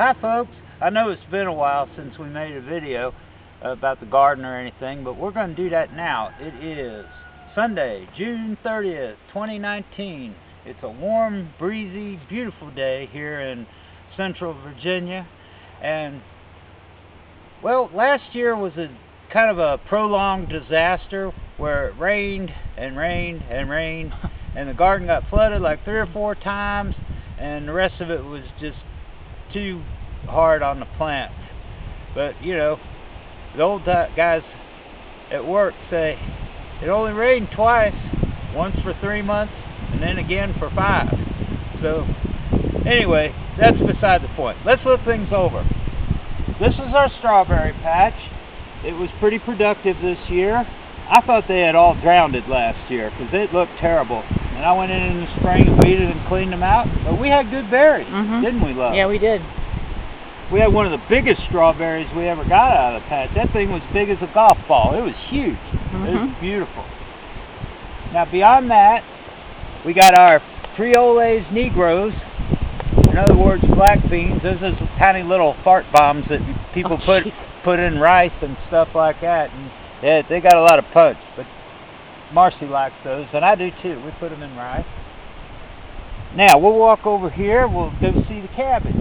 Hi folks, I know it's been a while since we made a video about the garden or anything, but we're going to do that now. It is Sunday, June 30th, 2019. It's a warm, breezy, beautiful day here in central Virginia. And, well, last year was a kind of a prolonged disaster where it rained and rained and rained, and the garden got flooded like 3 or 4 times, and the rest of it was just too hard on the plant. But you know, the old guys at work say it only rained twice, once for 3 months and then again for 5. So anyway, that's beside the point. Let's look things over. This is our strawberry patch. It was pretty productive this year. I thought they had all drowned it last year because it looked terrible. And I went in the spring and weeded and cleaned them out. But we had good berries, didn't we, love? Yeah, we did. We had one of the biggest strawberries we ever got out of the patch. That thing was big as a golf ball. It was huge. It was beautiful. Now beyond that, we got our Frioles Negros. In other words, black beans. Those are tiny little fart bombs that people put in rice and stuff like that. And they got a lot of punch. But Marcy likes those, and I do too. We put them in rice. Now, we'll walk over here. We'll go see the cabbage.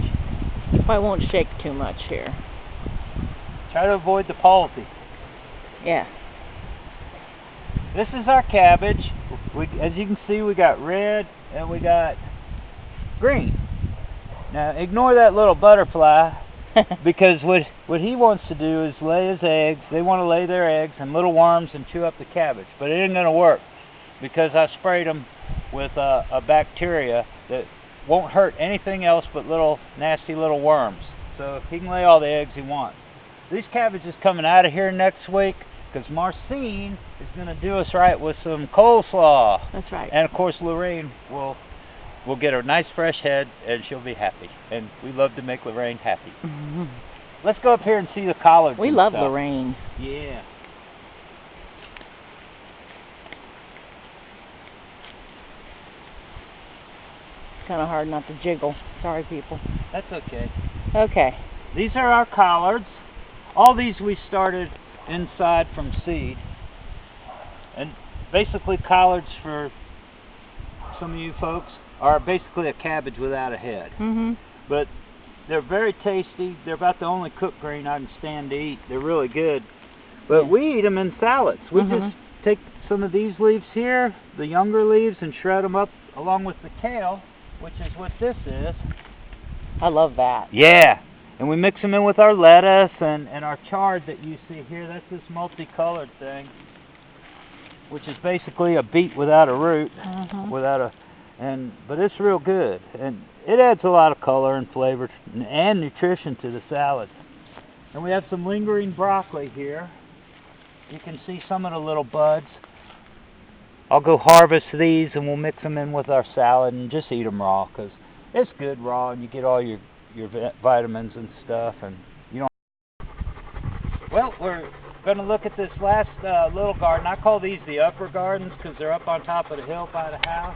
I won't shake too much here. Try to avoid the palsy. Yeah. This is our cabbage. As you can see, we got red and we got green. Now, ignore that little butterfly because what he wants to do is lay his eggs. They want to lay their eggs and little worms and chew up the cabbage. But it ain't going to work because I sprayed them with a bacteria that won't hurt anything else but little nasty little worms. So he can lay all the eggs he wants. These cabbages coming out of here next week because Marcine is going to do us right with some coleslaw. That's right. And of course Lorraine will get a nice fresh head and she'll be happy. And we love to make Lorraine happy. Let's go up here and see the collards. We love Lorraine. Yeah. Kind of hard not to jiggle. Sorry, people. That's okay. Okay. These are our collards. All these we started inside from seed. And basically collards, for some of you folks, are basically a cabbage without a head. But they're very tasty. They're about the only cooked green I can stand to eat. They're really good. But we eat them in salads. We just take some of these leaves here, the younger leaves, and shred them up along with the kale, which is what this is. I love that. Yeah. And we mix them in with our lettuce and our chard that you see here. That's this multicolored thing, which is basically a beet without a root, but it's real good. And it adds a lot of color and flavor and nutrition to the salad. And we have some lingering broccoli here. You can see some of the little buds. I'll go harvest these and we'll mix them in with our salad and just eat them raw because it's good raw and you get all your vitamins and stuff. And you don't. Well, we're going to look at this last little garden. I call these the upper gardens because they're up on top of the hill by the house.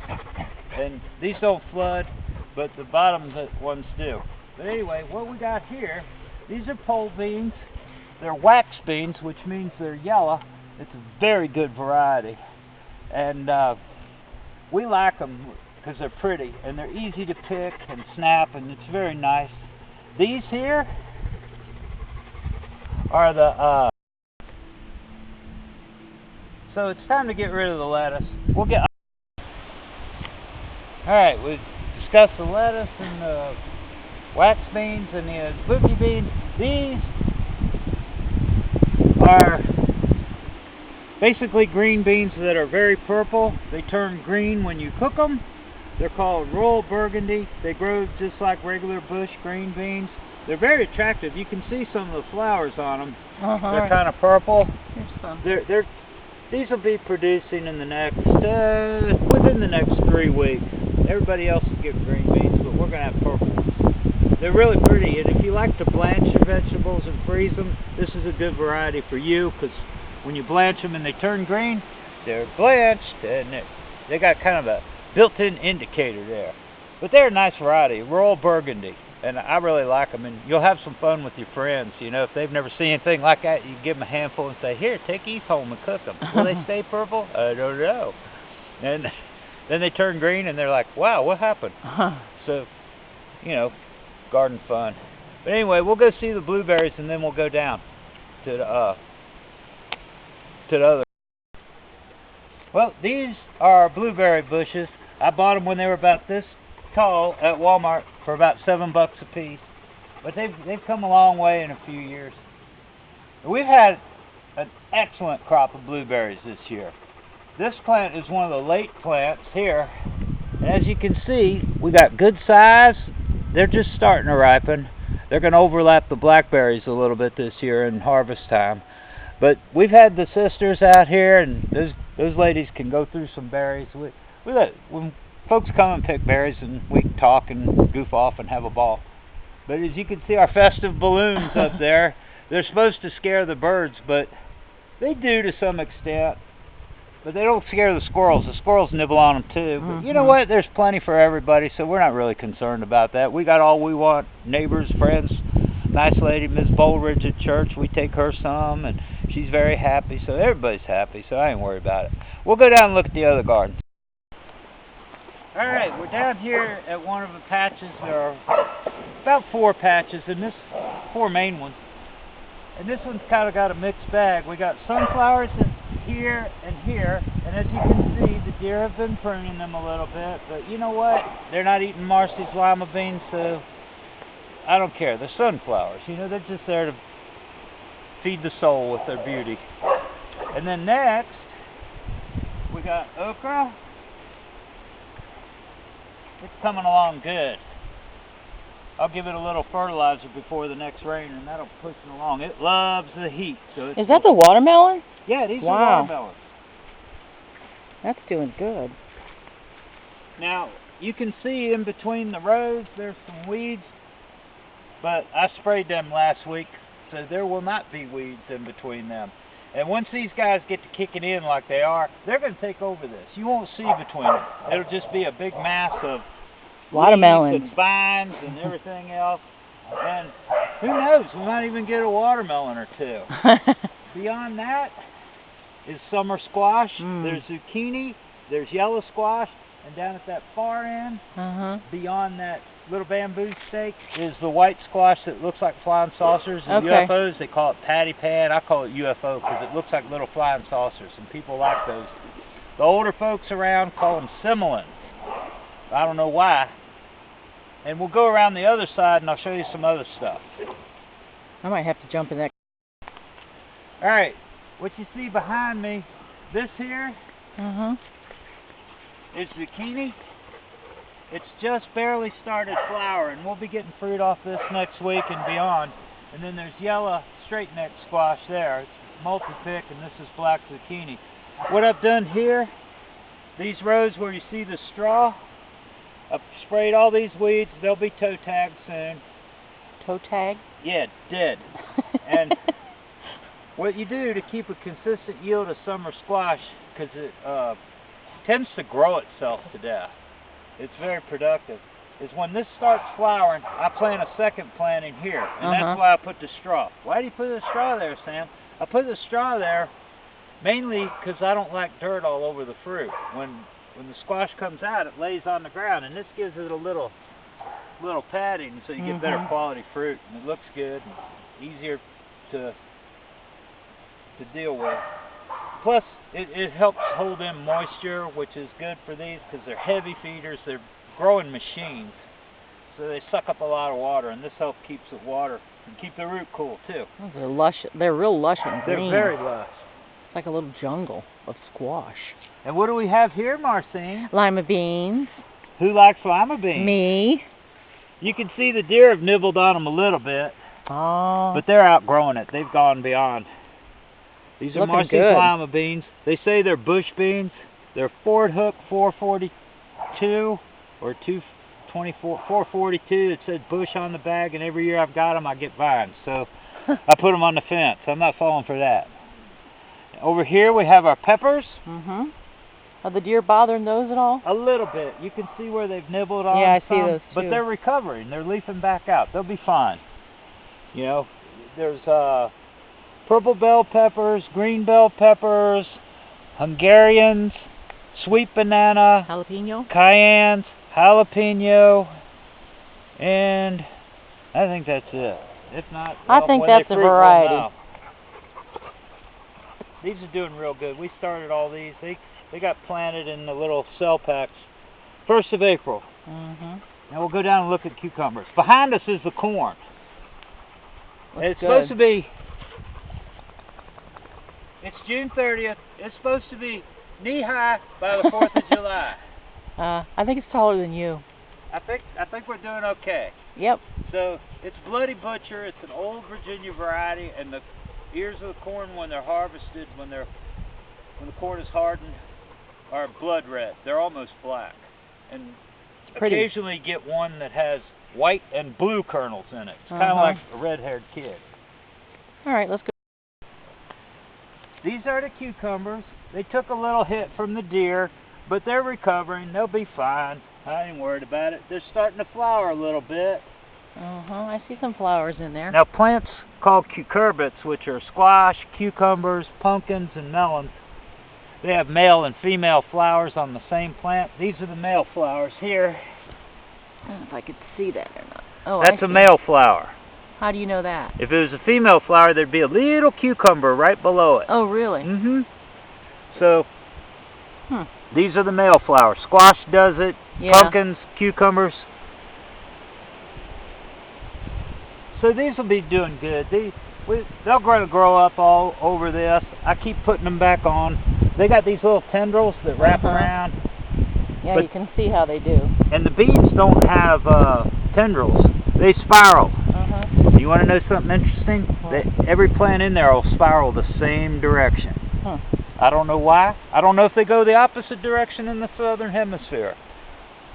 And these don't flood, but the bottom ones do. But anyway, what we got here, these are pole beans. They're wax beans, which means they're yellow. It's a very good variety. And we like them because they're pretty and they're easy to pick and snap, and it's very nice. These here are the so it's time to get rid of the lettuce. We'll get alright, we discussed the lettuce and the wax beans and the leafy beans. These are basically green beans that are very purple. They turn green when you cook them. They're called royal burgundy. They grow just like regular bush green beans. They're very attractive. You can see some of the flowers on them. They're kind of purple. Here's some. These will be producing in the next within the next 3 weeks. Everybody else will get green beans, but we're going to have purple ones. They're really pretty, and if you like to blanch your vegetables and freeze them, this is a good variety for you because when you blanch them and they turn green, they're blanched, and they got kind of a built-in indicator there. But they're a nice variety, royal burgundy. And I really like them, and you'll have some fun with your friends. You know, if they've never seen anything like that, you give them a handful and say, "Here, take these home and cook them." Will they stay purple? I don't know. And then they turn green, and they're like, "Wow, what happened?" So, you know, garden fun. But anyway, we'll go see the blueberries, and then we'll go down to the other. Well, these are blueberry bushes. I bought them when they were about this tall at Walmart for about $7 a piece. But they've come a long way in a few years. We've had an excellent crop of blueberries this year. This plant is one of the late plants here. And as you can see, we got good size. They're just starting to ripen. They're going to overlap the blackberries a little bit this year in harvest time. But we've had the sisters out here, and those ladies can go through some berries. When folks come and pick berries, and we can talk and goof off and have a ball. But as you can see, our festive balloons up there, they're supposed to scare the birds, but they do to some extent. But they don't scare the squirrels. The squirrels nibble on them too. But you know what? There's plenty for everybody, so we're not really concerned about that. We got all we want. Neighbors, friends, nice lady, Miss Bullridge at church. We take her some, and she's very happy, so everybody's happy, so I ain't worried about it. We'll go down and look at the other gardens. All right, we're down here at one of the patches. There are about 4 patches, and this 4 main ones. And this one's kind of got a mixed bag. We got sunflowers here and here, and as you can see, the deer have been pruning them a little bit, but you know what? They're not eating Marcy's lima beans, so I don't care. They're sunflowers. You know, they're just there to feed the soul with their beauty. And then next, we got okra. It's coming along good. I'll give it a little fertilizer before the next rain, and that'll push it along. It loves the heat. So Is that the watermelon? Yeah, these Wow. are watermelons. That's doing good. Now, you can see in between the rows there's some weeds, but I sprayed them last week, so there will not be weeds in between them. And once these guys get to kicking in like they are, they're going to take over this. You won't see between them. It'll just be a big mass of Watermelons and vines and everything else. And who knows, we might even get a watermelon or two. Beyond that is summer squash. There's zucchini, there's yellow squash, and down at that far end, beyond that little bamboo stake, is the white squash that looks like flying saucers and UFOs. They call it patty pan. I call it UFO because it looks like little flying saucers, and people like those. The older folks around call them simulants. I don't know why. And we'll go around the other side, and I'll show you some other stuff. I might have to jump in that. All right, what you see behind me, this here is zucchini. It's just barely started flowering. We'll be getting fruit off this next week and beyond. And then there's yellow straight neck squash there. It's multi-pick, and this is black zucchini. What I've done here, these rows where you see the straw, I've sprayed all these weeds. They'll be toe tagged soon. Toe tag? Yeah, dead. And what you do to keep a consistent yield of summer squash, because it tends to grow itself to death, it's very productive, is when this starts flowering, I plant a second planting here. And that's why I put the straw. Why do you put the straw there, Sam? I put the straw there mainly because I don't like dirt all over the fruit. When the squash comes out, it lays on the ground, and this gives it a little padding, so you get better quality fruit, and it looks good and easier to deal with. Plus, it helps hold in moisture, which is good for these because they're heavy feeders. They're growing machines, so they suck up a lot of water, and this helps keeps it water and keep the root cool too. Oh, they're lush. They're real lush and green. They're very lush. It's like a little jungle of squash. And what do we have here, Marcine? Lima beans. Who likes lima beans? Me. You can see the deer have nibbled on them a little bit, but they're outgrowing it. Ththey've gone beyond. These are Marcy's lima beans. They say they're bush beans. They're Ford Hook 442 or 224, 442. It said bush on the bag, and every year I've got them, I get vines. So I put them on the fence. I'm not falling for that. Over here we have our peppers. Are the deer bothering those at all? A little bit. You can see where they've nibbled on. Yeah, I see some, those too. But they're recovering. They're leafing back out. They'll be fine. You know, there's purple bell peppers, green bell peppers, Hungarians, sweet banana, Jalapeno? cayennes, jalapeno, and I think that's it. If not, I well, think when that's they a fruit, we'll variety. know. These are doing real good. We started all these. They got planted in the little cell packs 1st of April. Mm-hmm. Now we'll go down and look at cucumbers. Behind us is the corn. It's supposed to be, it's June 30th. It's supposed to be knee-high by the 4th of July. I think it's taller than you. I think we're doing okay. Yep. So it's Bloody Butcher. It's an old Virginia variety, and the ears of the corn, when they're harvested, when the corn is hardened, are blood red. They're almost black, and occasionally get one that has white and blue kernels in it. It's kind of like a red-haired kid. All right, let's go. These are the cucumbers. They took a little hit from the deer, but they're recovering. They'll be fine. I ain't worried about it. They're starting to flower a little bit. I see some flowers in there. Now, plants called cucurbits, which are squash, cucumbers, pumpkins, and melons, they have male and female flowers on the same plant. These are the male flowers here. I don't know if I could see that or not. Oh, that's a male flower. How do you know that? If it was a female flower, there'd be a little cucumber right below it. Oh, really? Mm-hmm. So, these are the male flowers. Squash does it, pumpkins, cucumbers. So these will be doing good. They'll grow up all over this. I keep putting them back on. They got these little tendrils that wrap around. Yeah, you can see how they do. And the beans don't have tendrils. They spiral. You want to know something interesting? Every plant in there will spiral the same direction. I don't know why. I don't know if they go the opposite direction in the southern hemisphere.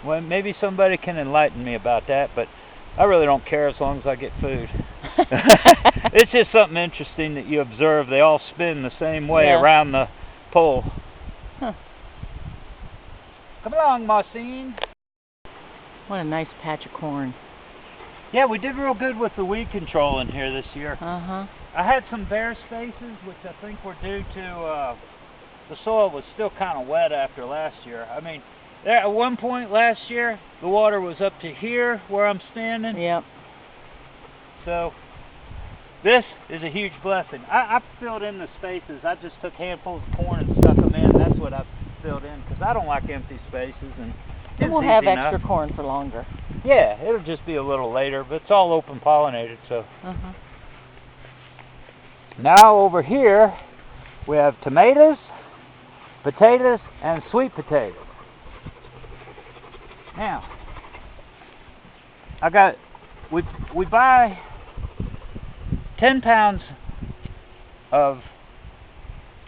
Well, maybe somebody can enlighten me about that, but I really don't care as long as I get food. It's just something interesting that you observe. They all spin the same way around the pole. Come along, Marcine. What a nice patch of corn. Yeah, we did real good with the weed control in here this year. I had some bare spaces, which I think were due to the soil was still kind of wet after last year. I mean, at one point last year, the water was up to here where I'm standing. Yep. So this is a huge blessing. I filled in the spaces. I just took handfuls of corn and stuck them in. That's what I filled in, because I don't like empty spaces. And we'll have extra corn for longer. Yeah, it'll just be a little later, but it's all open pollinated. So now over here we have tomatoes, potatoes, and sweet potatoes. Now we buy 10 pounds of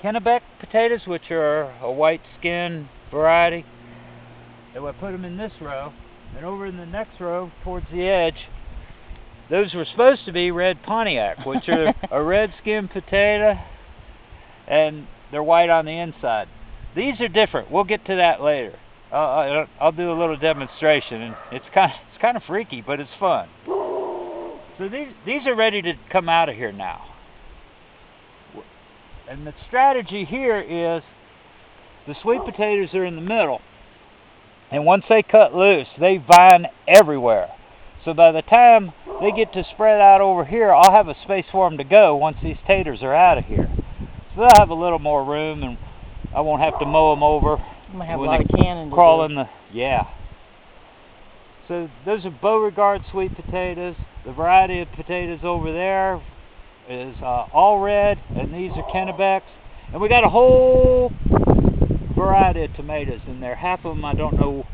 Kennebec potatoes, which are a white skin variety. And I put them in this row, and over in the next row towards the edge, those were supposed to be red Pontiac, which are a red skin potato, and they're white on the inside. These are different. We'll get to that later. I'll do a little demonstration, and it's kind of freaky, but it's fun. So these are ready to come out of here now. And the strategy here is the sweet potatoes are in the middle, and once they cut loose, they vine everywhere. So by the time they get to spread out over here, I'll have a space for them to go once these taters are out of here. So they'll have a little more room, and I won't have to mow them over. I'm going to have a lot of cannon to crawl do. in the, So those are Beauregard sweet potatoes. The variety of potatoes over there is all red, and these are Kennebecs. And we got a whole variety of tomatoes in there. Half of them I don't know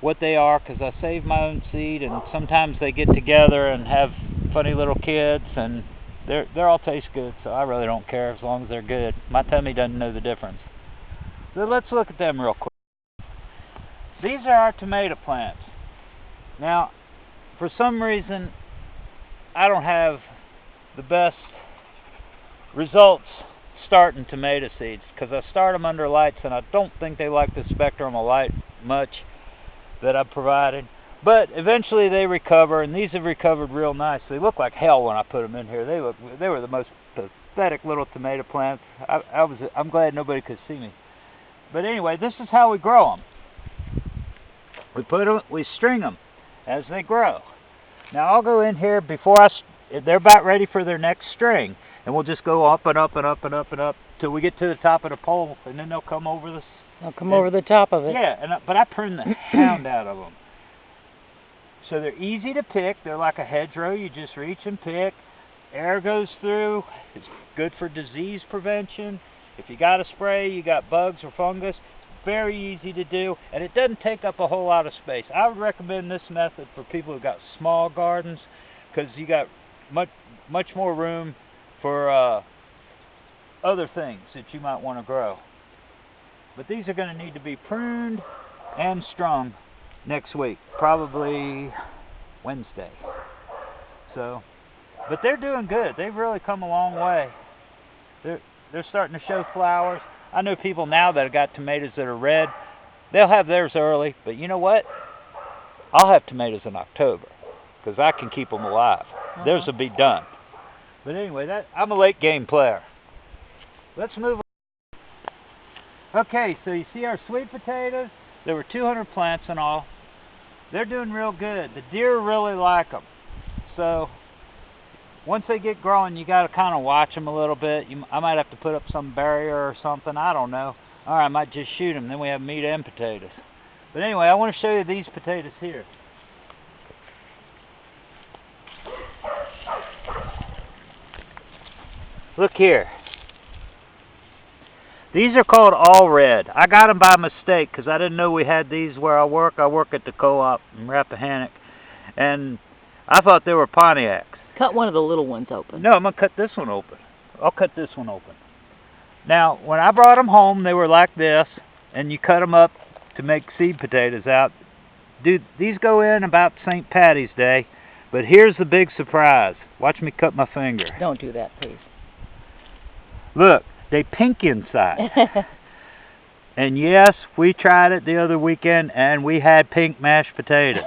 what they are, because I save my own seed, and sometimes they get together and have funny little kids, and they all taste good, so I really don't care as long as they're good. My tummy doesn't know the difference. So let's look at them real quick. These are our tomato plants. Now, for some reason, I don't have the best results starting tomato seeds because I start them under lights, and I don't think they like the spectrum of light much that I've provided. But eventually they recover, and these have recovered real nice. They look like hell when I put them in here. They were the most pathetic little tomato plants. I'm glad nobody could see me. But anyway, this is how we grow them. We string them as they grow. Now I'll go in here before they're about ready for their next string, and we'll just go up and up and up and up and up till we get to the top of the pole, and then they'll come over this. They'll come over the top of it. Yeah, but I prune the hound out of them. So they're easy to pick. They're like a hedgerow. You just reach and pick. Air goes through. It's good for disease prevention. If you got a spray, you got bugs or fungus, very easy to do, and it doesn't take up a whole lot of space. I would recommend this method for people who've got small gardens because you got much more room for other things that you might want to grow. But these are going to need to be pruned and strung next week, probably Wednesday. But they're doing good. They've really come a long way. They're starting to show flowers. I know people now that have got tomatoes that are red. They'll have theirs early, but you know what? I'll have tomatoes in October because I can keep them alive. Theirs will be done. But anyway, I'm a late game player. Let's move on. Okay, so you see our sweet potatoes? There were 200 plants in all. They're doing real good. The deer really like them. So once they get growing, you got to kind of watch them a little bit. I might have to put up some barrier or something. I don't know. Or I might just shoot them. Then we have meat and potatoes. But anyway, I want to show you these potatoes here. Look here. These are called all red. I got them by mistake because I didn't know we had these where I work. I work at the co-op in Rappahannock, and I thought they were Pontiacs. Cut one of the little ones open. No, I'm going to cut this one open. I'll cut this one open. Now, when I brought them home, they were like this, and you cut them up to make seed potatoes out. Dude, these go in about St. Patty's Day, but here's the big surprise. Watch me cut my finger. Don't do that, please. Look, they pink inside. And yes, we tried it the other weekend, and we had pink mashed potatoes.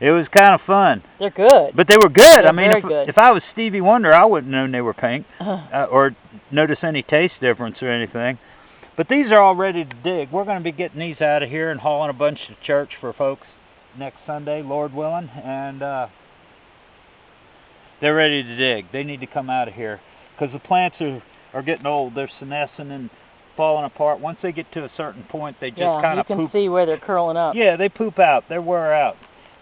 It was kind of fun. They're good. But they were good. They're I mean, good. if I was Stevie Wonder, I wouldn't have known they were pink or notice any taste difference or anything. But these are all ready to dig. We're going to be getting these out of here and hauling a bunch to church for folks next Sunday, Lord willing. And they're ready to dig. They need to come out of here because the plants are getting old. They're senescing and falling apart. Once they get to a certain point, they just kind of poop. You can see where they're curling up. Yeah, they poop out. They wear out.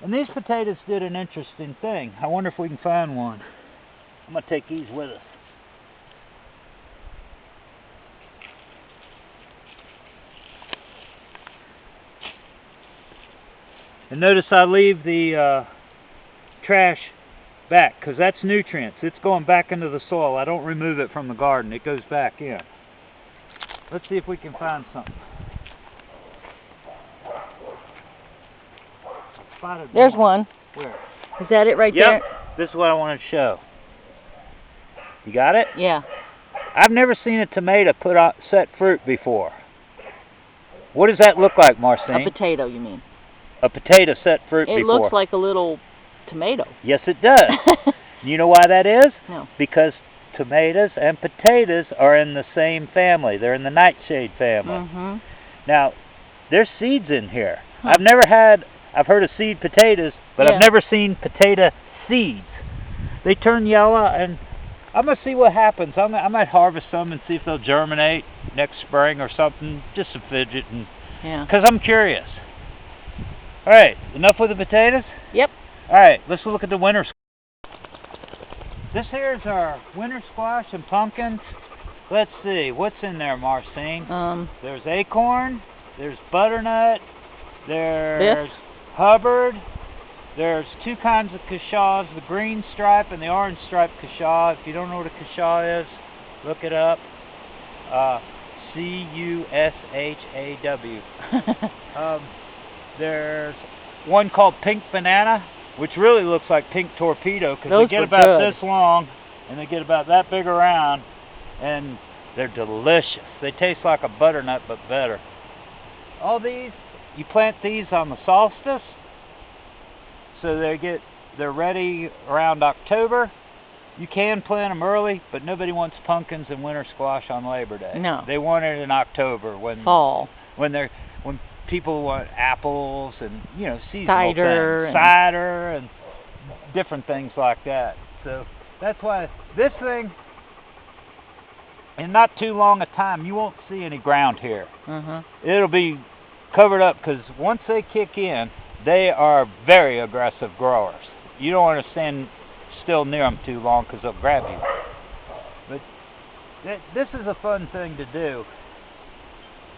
And these potatoes did an interesting thing. I wonder if we can find one. I'm going to take these with us. And notice I leave the trash back because that's nutrients. It's going back into the soil. I don't remove it from the garden. It goes back in. Let's see if we can find something. There's one. Where? Is that it right Yep. there? This is what I want to show. You got it? Yeah. I've never seen a tomato put out set fruit before. What does that look like, Marcine? A potato, you mean? A potato set fruit before. It looks like a little tomato. Yes, it does. You know why that is? No. Because tomatoes and potatoes are in the same family. They're in the nightshade family. Mm-hmm. Now, there's seeds in here. Huh. I've heard of seed potatoes, but I've never seen potato seeds. They turn yellow, and I'm going to see what happens. I might harvest some and see if they'll germinate next spring or something, just a fidget, because I'm curious. All right, enough with the potatoes? Yep. All right, let's look at the winter squash. This here is our winter squash and pumpkins. Let's see, what's in there, Marcine? There's acorn, there's butternut, there's Hubbard, there's two kinds of cushaws, the green stripe and the orange stripe cushaw. If you don't know what a cushaw is, look it up. C-U-S-H-A-W. There's one called pink banana, which really looks like pink torpedo because they get about this long and they get about that big around. And They're delicious. They taste like a butternut, but better. All these, you plant these on the solstice, so they're ready around October. You can plant them early, but nobody wants pumpkins and winter squash on Labor Day. No. They want it in October when fall. When people want apples and seasonal cider things, cider and different things like that. So that's why this thing, in not too long a time, you won't see any ground here. It'll be covered up because once they kick in, they are very aggressive growers. You don't want to stand still near them too long because they'll grab you. But this is a fun thing to do.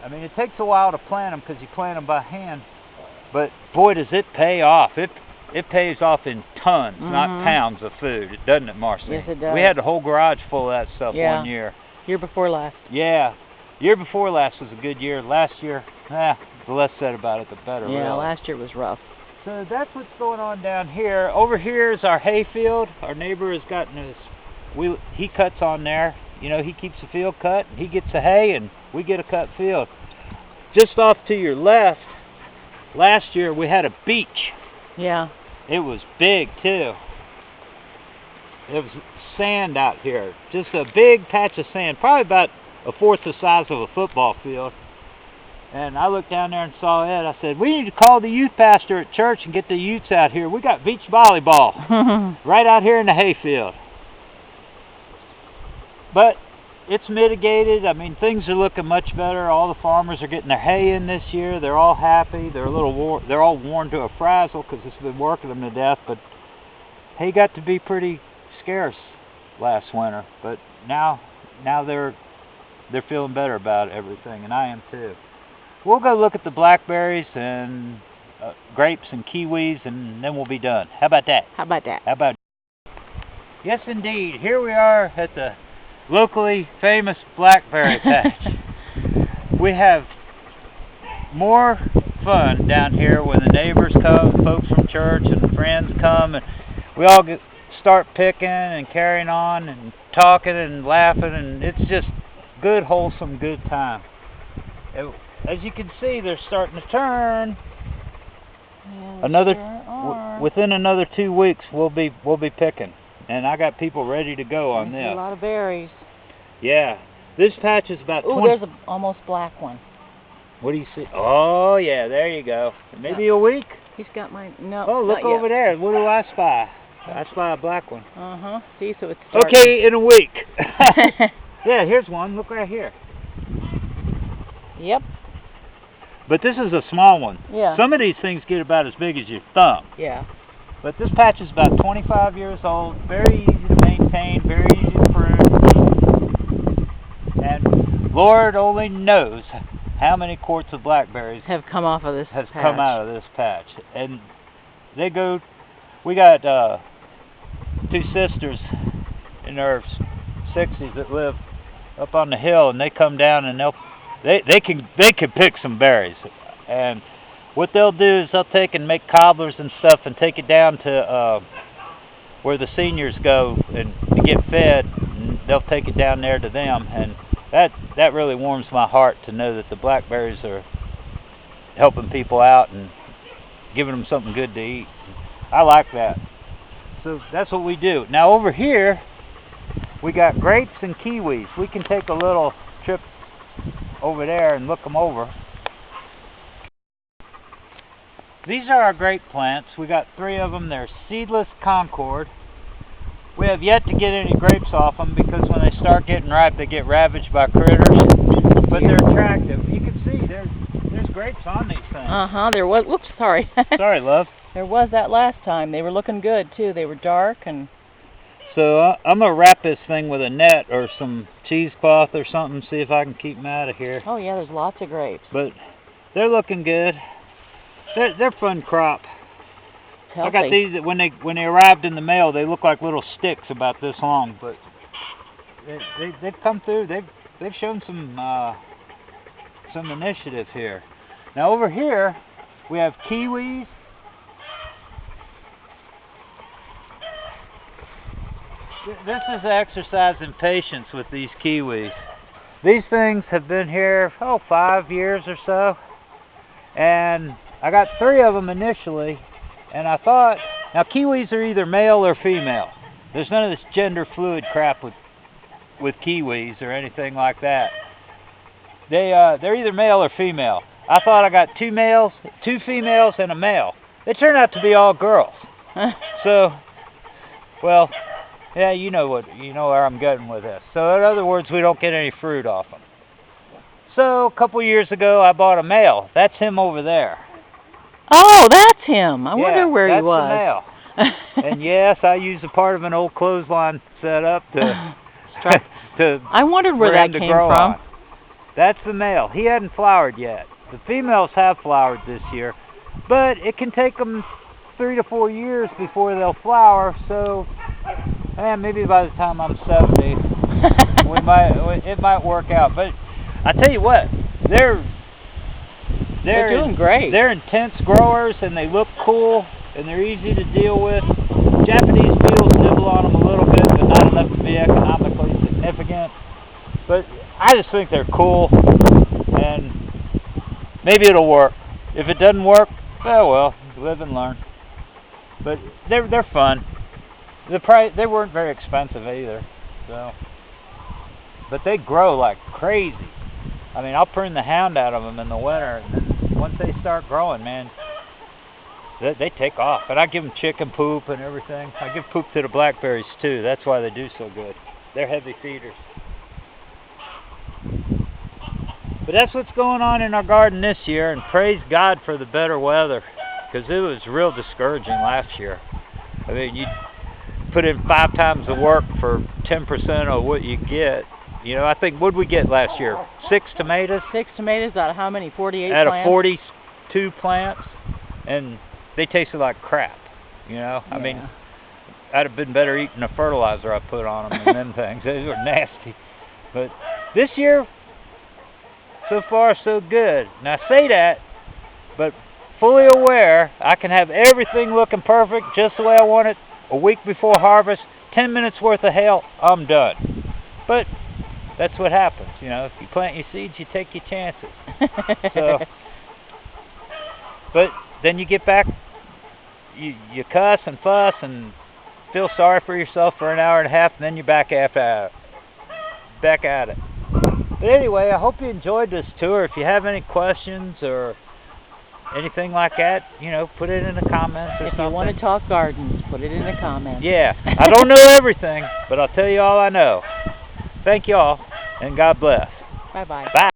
I mean, it takes a while to plant them because you plant them by hand, but boy, does it pay off. It pays off in tons, not pounds of food. It doesn't it, Marcy? Yes, it does. We had the whole garage full of that stuff one year. Year before last. Yeah. Year before last was a good year. Last year, the less said about it, the better. Yeah, really. Last year was rough. So that's what's going on down here. Over here is our hay field. Our neighbor has gotten his, he cuts on there. He keeps the field cut, and he gets the hay, and we get a cut field. Just off to your left, last year we had a beach. Yeah. It was big too. There was sand out here. Just a big patch of sand, probably about a fourth the size of a football field. And I looked down there and saw it. I said, we need to call the youth pastor at church and get the youths out here. We got beach volleyball right out here in the hayfield. But it's mitigated. I mean, things are looking much better. All the farmers are getting their hay in this year. They're all happy. They're they're all worn to a frazzle because it's been working them to death. But hay got to be pretty scarce last winter. But now they're feeling better about everything, and I am too. We'll go look at the blackberries and grapes and kiwis, and then we'll be done. How about that? How about that? How about Yes, indeed. Here we are at the locally famous blackberry patch. We have more fun down here when the neighbors come, folks from church and friends come, and we all start picking and carrying on and talking and laughing, and it's just good, wholesome, good time. As you can see, they're starting to turn. Yeah, within another 2 weeks, we'll be picking, and I got people ready to go on this. A lot of berries. Yeah, this patch is about 20. There's an almost black one. What do you see? Oh yeah, there you go. Maybe a week. He's got mine. No. Oh, look over there. What do I spy? I spy a black one. See, so it's okay in a week. Yeah, here's one. Look right here. Yep. But this is a small one. Yeah. Some of these things get about as big as your thumb. Yeah. But this patch is about 25 years old. Very easy to maintain. Very easy to prune. And Lord only knows how many quarts of blackberries have come off of this patch. Come out of this patch. And they go. We got 2 sisters in their 60s that live up on the hill, and they come down and they can pick some berries. And what they'll do is they'll take and make cobblers and stuff and take it down to where the seniors go and to get fed, and they'll take it down there to them, and that really warms my heart to know that the blackberries are helping people out and giving them something good to eat. I like that. So that's what we do. Now over here we got grapes and kiwis. We can take a little trip over there and look them over. These are our grape plants. We got 3 of them. They're seedless Concord. We have yet to get any grapes off them because when they start getting ripe, they get ravaged by critters. But they're attractive. You can see there's grapes on these things. There was. Whoops, sorry. Sorry, love. There was that last time. They were looking good too. They were dark and. So I'm gonna wrap this thing with a net or some cheesecloth or something. See if I can keep them out of here. Oh yeah, there's lots of grapes. But they're looking good. They're fun crop. Healthy. I got these that when they arrived in the mail, they look like little sticks about this long, but they've come through. They've shown some initiative here. Now over here we have kiwis. This is an exercise in patience with these kiwis. These things have been here, 5 years or so. And I got 3 of them initially. And I thought, now kiwis are either male or female. There's none of this gender fluid crap with kiwis or anything like that. They're either male or female. I thought I got 2 females, and a male. They turned out to be all girls. So, well, yeah, you know where I'm going with this. So, in other words, we don't get any fruit off them. So, a couple years ago, I bought a male. That's him over there. Oh, that's him. I wonder where he was. That's the male. And yes, I used a part of an old clothesline setup to I wondered where that came from. On. That's the male. He hadn't flowered yet. The females have flowered this year, but it can take them 3 to 4 years before they'll flower. So, maybe by the time I'm 70, it might work out. But I tell you what, they're doing great. They're intense growers, and they look cool, and they're easy to deal with. Japanese beetles nibble on them a little bit, but not enough to be economically significant. But I just think they're cool, and maybe it'll work. If it doesn't work, oh well, live and learn. But they're fun. They weren't very expensive either, so. But they grow like crazy. I mean, I'll prune the hound out of them in the winter, and then once they start growing, man, they take off. And I give them chicken poop and everything. I give poop to the blackberries too. That's why they do so good. They're heavy feeders. But that's what's going on in our garden this year, and praise God for the better weather, because it was real discouraging last year. I mean, you put in 5 times the work for 10% of what you get. You know, I think, what did we get last year? 6 tomatoes? 6 tomatoes out of how many? 48 out plants? Out of 42 plants, and they tasted like crap, you know? Yeah. I mean, I'd have been better eating the fertilizer I put on them than them things. They were nasty. But this year, so far, so good. And I say that, but fully aware I can have everything looking perfect just the way I want it a week before harvest, 10 minutes worth of hail, I'm done. But that's what happens, you know. If you plant your seeds, you take your chances. So, but then you get back, you cuss and fuss and feel sorry for yourself for an hour and a half, and then you're back at it. But anyway, I hope you enjoyed this tour. If you have any questions or anything like that, you know, put it in the comments or something. If you want to talk gardens, put it in the comments. Yeah, I don't know everything, but I'll tell you all I know. Thank you all, and God bless. Bye-bye. Bye.